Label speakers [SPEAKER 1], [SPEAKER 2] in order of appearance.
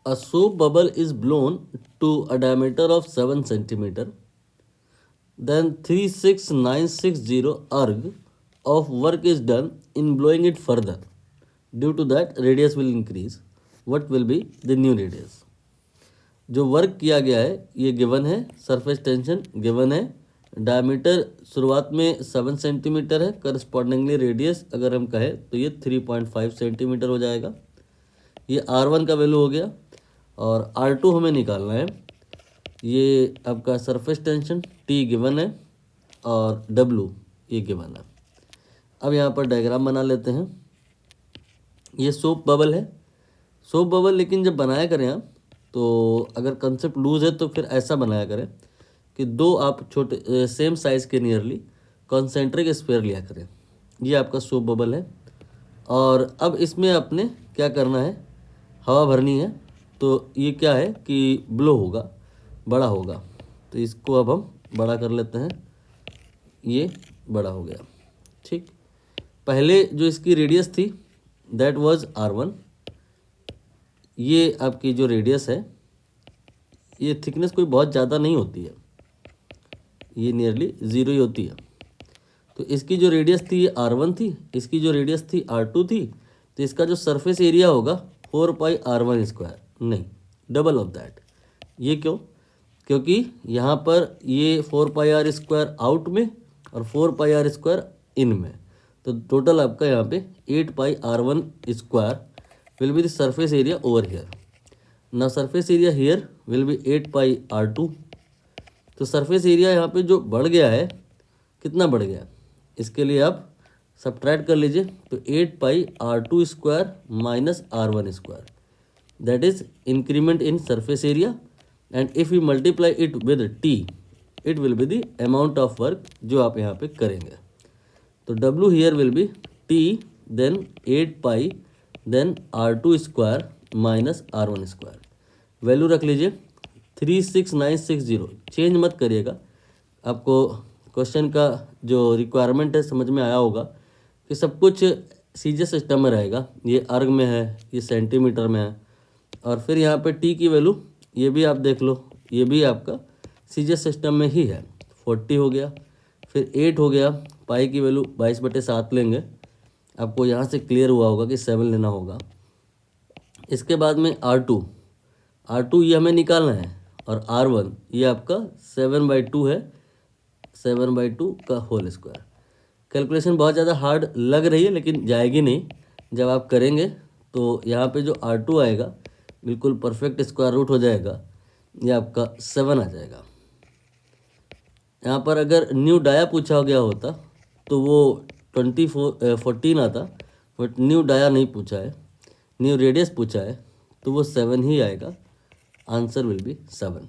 [SPEAKER 1] A soap bubble is blown to a diameter of 7 centimeter. Then 36960 arg of work is done in blowing it further. Due to that, radius will increase. What will be the new radius? जो work किया गया है ये given है, surface tension given है, diameter शुरुआत में 7 centimetre है, करस्पॉन्डिंगली रेडियस अगर हम कहें तो ये 3.5 सेंटीमीटर हो जाएगा। ये R1 का वैल्यू हो गया और R2 हमें निकालना है। ये आपका सरफेस टेंशन T गिवन है और W ये गिवन है। अब यहाँ पर डायग्राम बना लेते हैं। ये सोप बबल है, सोप बबल, लेकिन जब बनाया करें आप तो अगर कंसेप्ट लूज है तो फिर ऐसा बनाया करें कि दो आप छोटे सेम साइज़ के नियरली कॉन्सेंट्रिक स्फीयर लिया करें। ये आपका सोप बबल है और अब इसमें आपने क्या करना है, हवा भरनी है। तो ये क्या है कि ब्लो होगा, बड़ा होगा, तो इसको अब हम बड़ा कर लेते हैं। ये बड़ा हो गया, ठीक। पहले जो इसकी रेडियस थी दैट वाज R1। ये आपकी जो रेडियस है ये थिकनेस कोई बहुत ज़्यादा नहीं होती है, ये नियरली 0 ही होती है। तो इसकी जो रेडियस थी ये R1 थी, इसकी जो रेडियस थी R2 थी, तो इसका जो सरफेस एरिया होगा 4πr1², नहीं डबल ऑफ दैट। ये क्यों? क्योंकि यहाँ पर ये 4πr² आउट में और 4πr² इन में, तो टोटल आपका यहाँ पे 8πr1² will be the surface area over here. Now surface area here will be 8πr2। तो सरफेस एरिया यहाँ पे जो बढ़ गया है, कितना बढ़ गया, इसके लिए आप सब्ट्रैक्ट कर लीजिए। तो 8πr2² minus R1², that is increment in surface area, and if you multiply it with T it will be the amount of work जो आप यहाँ पे करेंगे। तो W here will be T then 8π then R2² minus R1²। Value रख लीजिए 36960, change मत करिएगा। आपको क्वेश्चन का जो रिक्वायरमेंट है समझ में आया होगा कि सब कुछ सीजे सिस्टम में रहेगा। ये अर्ग में है, ये सेंटीमीटर में है, और फिर यहाँ पे T की वैल्यू ये भी आप देख लो, ये भी आपका सीजे सिस्टम में ही है। 40 हो गया, फिर 8 हो गया, पाई की वैल्यू 22/7 लेंगे। आपको यहाँ से क्लियर हुआ होगा कि 7 लेना होगा। इसके बाद में R2 ये हमें निकालना है, और R1 ये आपका 7/2 है, 7/2 का होल स्क्वायर। कैलकुलेशन बहुत ज़्यादा हार्ड लग रही है लेकिन जाएगी नहीं, जब आप करेंगे तो यहाँ पे जो R2 आएगा बिल्कुल परफेक्ट स्क्वायर रूट हो जाएगा, ये आपका 7 आ जाएगा। यहाँ पर अगर न्यू डाया पूछा गया होता तो वो 14 आता, बट न्यू डाया नहीं पूछा है, न्यू रेडियस पूछा है, तो वो 7 ही आएगा। Answer will be 7।